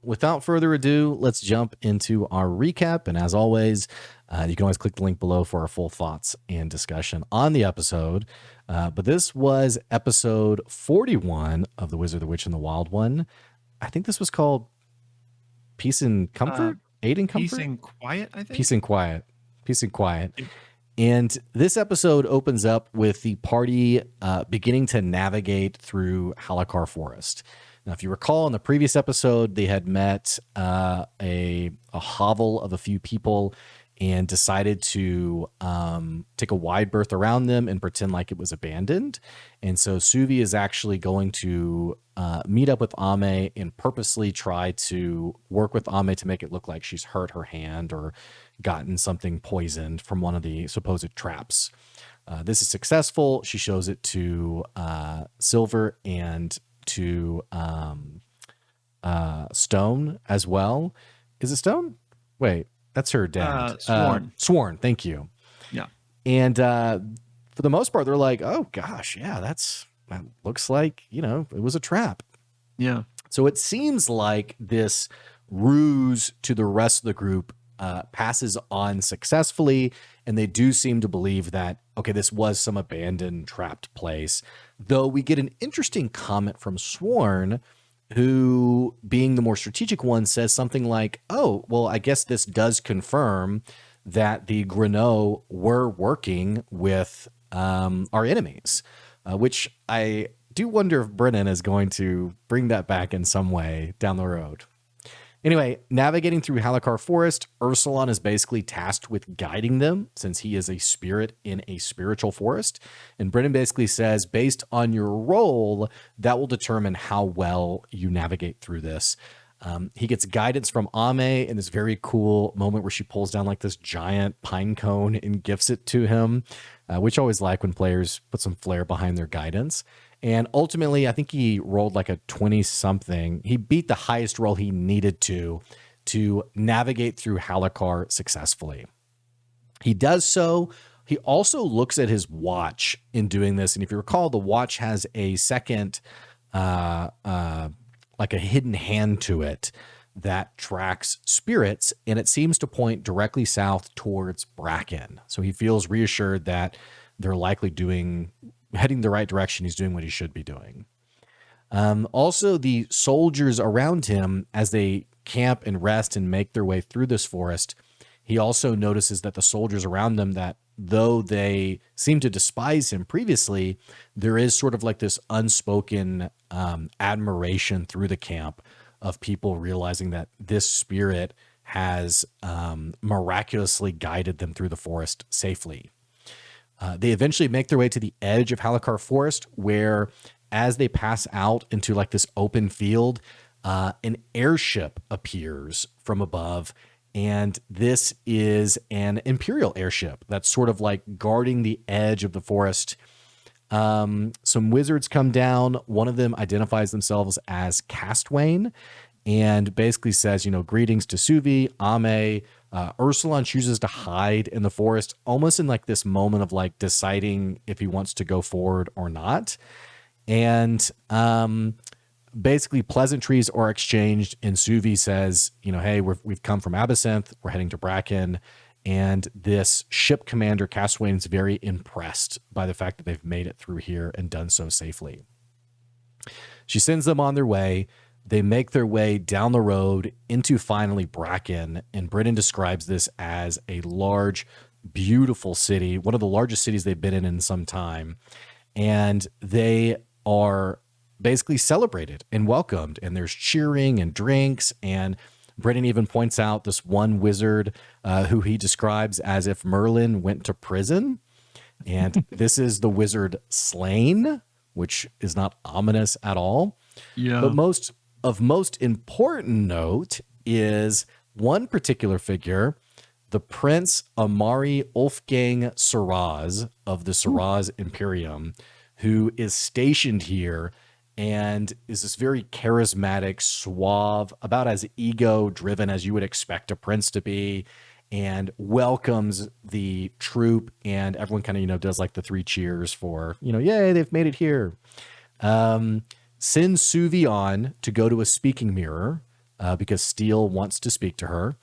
without further ado, let's jump into our recap. And as always, you can always click the link below for our full thoughts and discussion on the episode. But this was episode 41 of The Wizard, the Witch, and the Wild One. I think this was called Peace and Comfort? Aid and Comfort? Peace and Quiet, I think. Peace and Quiet. Peace and Quiet. Yeah. And this episode opens up with the party beginning to navigate through Halakar Forest. Now, if you recall, in the previous episode, they had met a hovel of a few people and decided to take a wide berth around them and pretend like it was abandoned. And so Suvi is actually going to meet up with Ame and purposely try to work with Ame to make it look like she's hurt her hand or gotten something poisoned from one of the supposed traps. This is successful. She shows it to Silver and to Stone as well. Is it Stone? Wait, that's her dad. Sworn. Sworn, thank you. Yeah. And for the most part, they're like, oh gosh, yeah, that looks like, it was a trap. Yeah. So it seems like this ruse to the rest of the group passes on successfully, and they do seem to believe that, okay, this was some abandoned, trapped place. Though we get an interesting comment from Sworn, who, being the more strategic one, says something like, oh, well, I guess this does confirm that the Greneaux were working with our enemies, which I do wonder if Brennan is going to bring that back in some way down the road. Anyway, navigating through Halakar Forest, Ursulon is basically tasked with guiding them since he is a spirit in a spiritual forest. And Brennan basically says, based on your role, that will determine how well you navigate through this. He gets guidance from Ame in this very cool moment where she pulls down like this giant pine cone and gifts it to him, which I always like when players put some flair behind their guidance. And ultimately, I think he rolled like a 20-something. He beat the highest roll he needed to navigate through Halakar successfully. He does so. He also looks at his watch in doing this. And if you recall, the watch has a second, like a hidden hand to it that tracks spirits, and it seems to point directly south towards Bracken. So he feels reassured that they're likely heading the right direction. He's doing what he should be doing. Also, the soldiers around him, as they camp and rest and make their way through this forest, he also notices that the soldiers around them, that though they seem to despise him previously, there is sort of like this unspoken admiration through the camp of people realizing that this spirit has miraculously guided them through the forest safely. They eventually make their way to the edge of Halakar Forest, where as they pass out into like this open field, an airship appears from above. And this is an Imperial airship that's sort of like guarding the edge of the forest. Some wizards come down. One of them identifies themselves as Castwain and basically says, greetings to Suvi, Ame. Ursulon chooses to hide in the forest, almost in like this moment of like deciding if he wants to go forward or not. And basically pleasantries are exchanged, and Suvi says, hey, we've come from Absinthe, we're heading to Bracken. And this ship commander, Castwain's very impressed by the fact that they've made it through here and done so safely. She sends them on their way. They make their way down the road into finally Bracken, and Brennan describes this as a large, beautiful city, one of the largest cities they've been in some time. And they are basically celebrated and welcomed, and there's cheering and drinks. And Brennan even points out this one wizard who he describes as if Merlin went to prison. And this is the wizard Slain, which is not ominous at all. Yeah. But most important note is one particular figure, the Prince Amari Ulfgang Siraz of the Siraz Imperium, who is stationed here and is this very charismatic, suave, about as ego-driven as you would expect a prince to be, and welcomes the troop, and everyone kind of, does like the 3 cheers for, yay, they've made it here. Sends Suvi on to go to a speaking mirror because Steele wants to speak to her.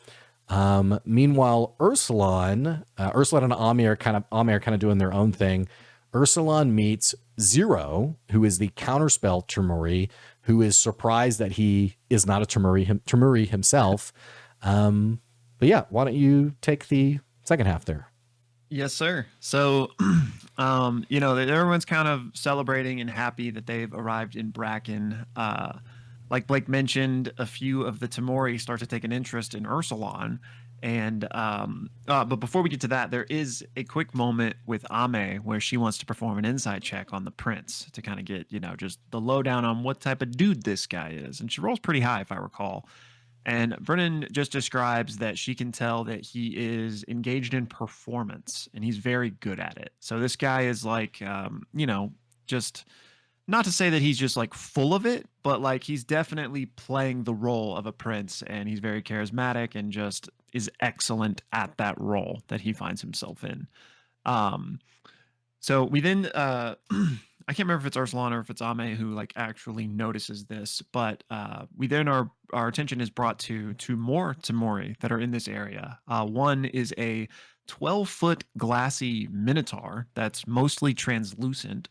Meanwhile, Ursulon and Ami are kind of doing their own thing. Ursulon meets Zero, who is the counterspell Temuri, who is surprised that he is not a Temuri himself. But yeah, why don't you take the second half there? Yes, sir. So, everyone's kind of celebrating and happy that they've arrived in Bracken. Like Blake mentioned, a few of the Tamori start to take an interest in Ursulon. But before we get to that, there is a quick moment with Ame where she wants to perform an insight check on the prince to kind of get, just the lowdown on what type of dude this guy is. And she rolls pretty high, if I recall. And Brennan just describes that she can tell that he is engaged in performance and he's very good at it. So this guy is like, just not to say that he's just like full of it, but like he's definitely playing the role of a prince and he's very charismatic and just is excellent at that role that he finds himself in. Um, so we then I can't remember if it's Ursulon or if it's Ame who like actually notices this, but we then our attention is brought to two more Tamori that are in this area. One is a 12-foot glassy minotaur that's mostly translucent,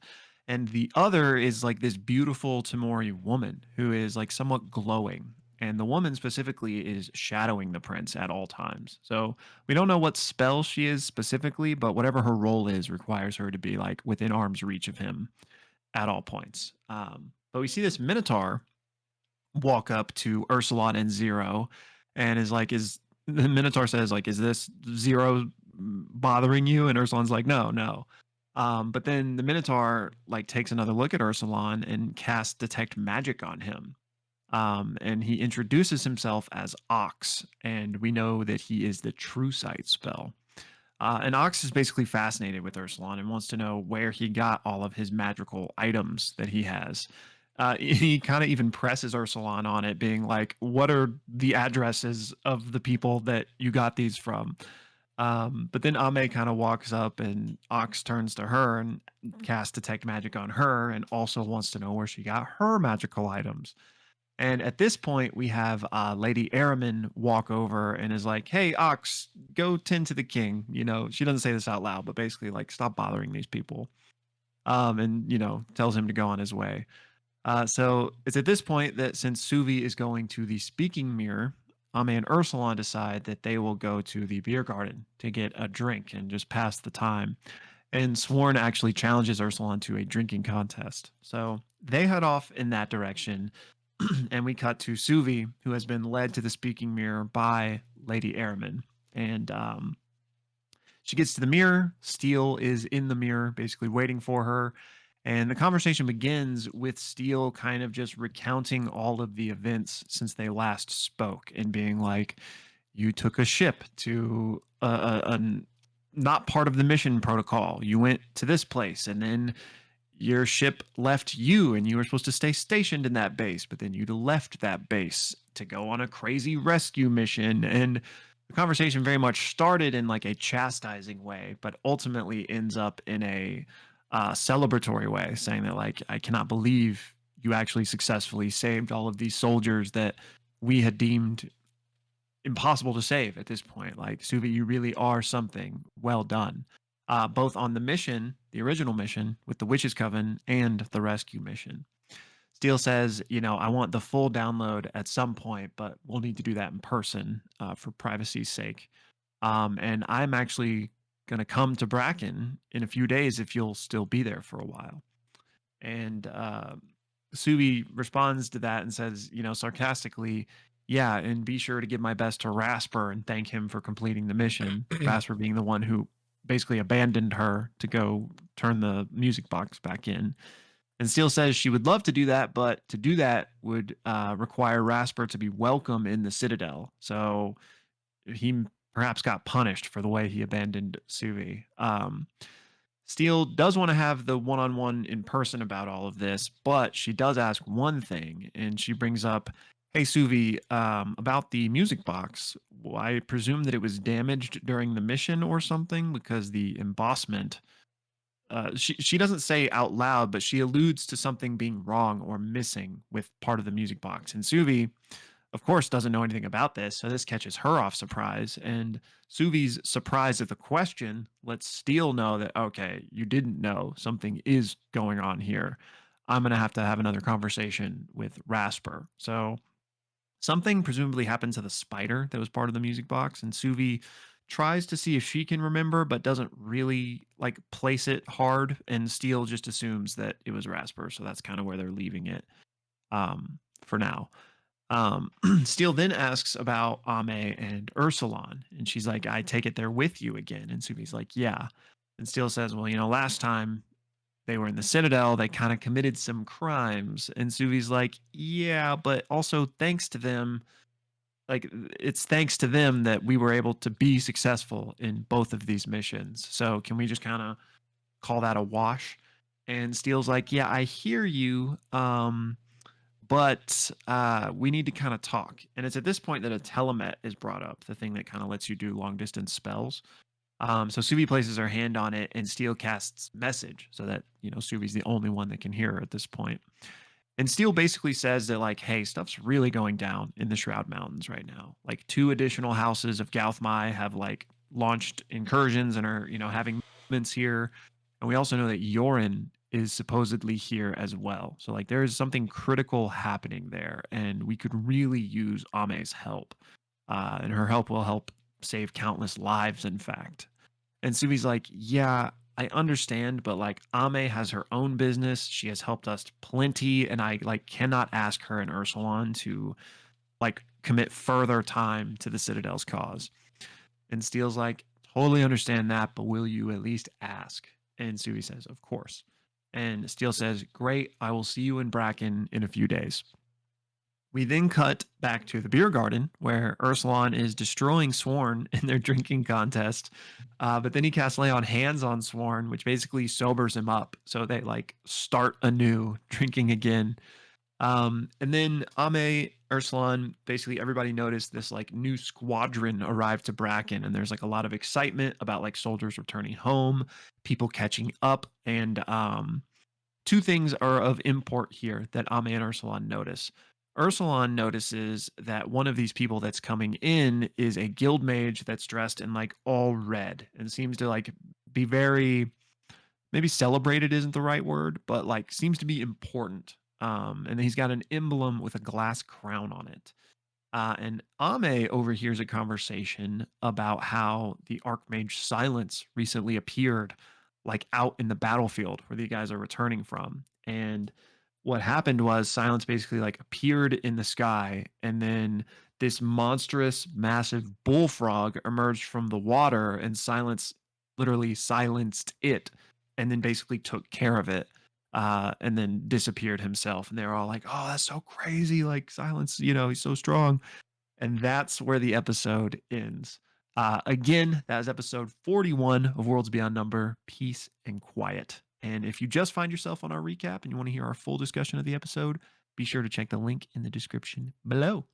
and the other is like this beautiful Tamori woman who is like somewhat glowing. And the woman specifically is shadowing the prince at all times. So we don't know what spell she is specifically, but whatever her role is requires her to be like within arm's reach of him at all points. But we see this Minotaur walk up to Ursulon and Zero and is like, is the Minotaur says, like, is this Zero bothering you? And Ursulon's like, no, no. But then the Minotaur like takes another look at Ursulon and casts detect magic on him. And he introduces himself as Ox, and we know that he is the True Sight spell. And Ox is basically fascinated with Ursulon and wants to know where he got all of his magical items that he has. He kind of even presses Ursulon on it, being like, "What are the addresses of the people that you got these from?" But then Ame kind of walks up, and Ox turns to her and casts detect magic on her, and also wants to know where she got her magical items. And at this point, we have Lady Araman walk over and is like, "Hey, Ox, go tend to the king." She doesn't say this out loud, but basically, like, stop bothering these people. And tells him to go on his way. So it's at this point that since Suvi is going to the speaking mirror, Ame and Ursulon decide that they will go to the beer garden to get a drink and just pass the time. And Sworn actually challenges Ursulon to a drinking contest. So they head off in that direction. And we cut to Suvi, who has been led to the speaking mirror by Lady Araman. And she gets to the mirror. Steele is in the mirror, basically waiting for her. And the conversation begins with Steele kind of just recounting all of the events since they last spoke and being like, you took a ship to not part of the mission protocol. You went to this place and then your ship left you and you were supposed to stay stationed in that base, but then you left that base to go on a crazy rescue mission. And the conversation very much started in like a chastising way, but ultimately ends up in a celebratory way, saying that like, I cannot believe you actually successfully saved all of these soldiers that we had deemed impossible to save at this point. Like, Suvi, you really are something. Well done. Both on the mission, the original mission with the Witches Coven, and the rescue mission. Steele says, I want the full download at some point, but we'll need to do that in person for privacy's sake. And I'm actually going to come to Bracken in a few days if you'll still be there for a while. And Subi responds to that and says, sarcastically, yeah, and be sure to give my best to Rasper and thank him for completing the mission. Rasper being the one who basically abandoned her to go turn the music box back in. And Steele says she would love to do that, but to do that would require Rasper to be welcome in the Citadel. So he perhaps got punished for the way he abandoned Suvi. Steele does want to have the one-on-one in person about all of this, but she does ask one thing, and she brings up, "Hey, Suvi, about the music box. Well, I presume that it was damaged during the mission or something because the embossment." She doesn't say out loud, but she alludes to something being wrong or missing with part of the music box. And Suvi of course, doesn't know anything about this, so this catches her off surprise. And Suvi's surprise at the question lets Steele know that, okay, you didn't know something is going on here. I'm going to have another conversation with Rasper. So something presumably happened to the spider that was part of the music box, and Suvi tries to see if she can remember, but doesn't really like place it hard. And Steele just assumes that it was Rasper, so that's kind of where they're leaving it for now. Steele then asks about Ame and Ursulon, and she's like, "I take it they're with you again." And Suvi's like, "Yeah." And Steele says, "Well, last time they were in the Citadel, they kind of committed some crimes." And Suvi's like, "Yeah, but also thanks to them, like it's thanks to them that we were able to be successful in both of these missions. So can we just kind of call that a wash?" And Steele's like, "Yeah, I hear you. But we need to kind of talk." And it's at this point that a telemet is brought up, the thing that kind of lets you do long distance spells. So Suvi places her hand on it, and Steele casts message so that Suvi's the only one that can hear her at this point. And Steele basically says that, like, hey, stuff's really going down in the Shroud Mountains right now. Like, two additional houses of Gauthmai have like launched incursions and are having movements here. And we also know that Yorin is supposedly here as well. So like there is something critical happening there, and we could really use Ame's help. And her help will help save countless lives, in fact. And Suvi's like, "Yeah, I understand, but like Ame has her own business. She has helped us plenty, and I like cannot ask her and Ursulon to like commit further time to the Citadel's cause." And Steele's like, "Totally understand that, but will you at least ask?" And Suvi says, "Of course." And Steele says, "Great, I will see you in Bracken in a few days." We then cut back to the beer garden where Ursulon is destroying Sworn in their drinking contest. But then he casts lay on hands on Sworn, which basically sobers him up. So they like start anew, drinking again. And then Ame, Ursulon, basically everybody noticed this like new squadron arrived to Bracken, and there's like a lot of excitement about like soldiers returning home, people catching up, and two things are of import here that Ame and Ursulon notice. Ursulon notices that one of these people that's coming in is a guild mage that's dressed in like all red and seems to like be very, maybe celebrated isn't the right word, but like seems to be important. And he's got an emblem with a glass crown on it. And Ame overhears a conversation about how the Archmage Silence recently appeared, like out in the battlefield where the guys are returning from. And what happened was Silence basically like appeared in the sky, and then this monstrous, massive bullfrog emerged from the water, and Silence literally silenced it, and then basically took care of it. And then disappeared himself. And they were all like, "Oh, that's so crazy. Like, Silence, he's so strong." And that's where the episode ends. Again, that is episode 41 of Worlds Beyond Number, Peace and Quiet. And if you just find yourself on our recap and you want to hear our full discussion of the episode, be sure to check the link in the description below.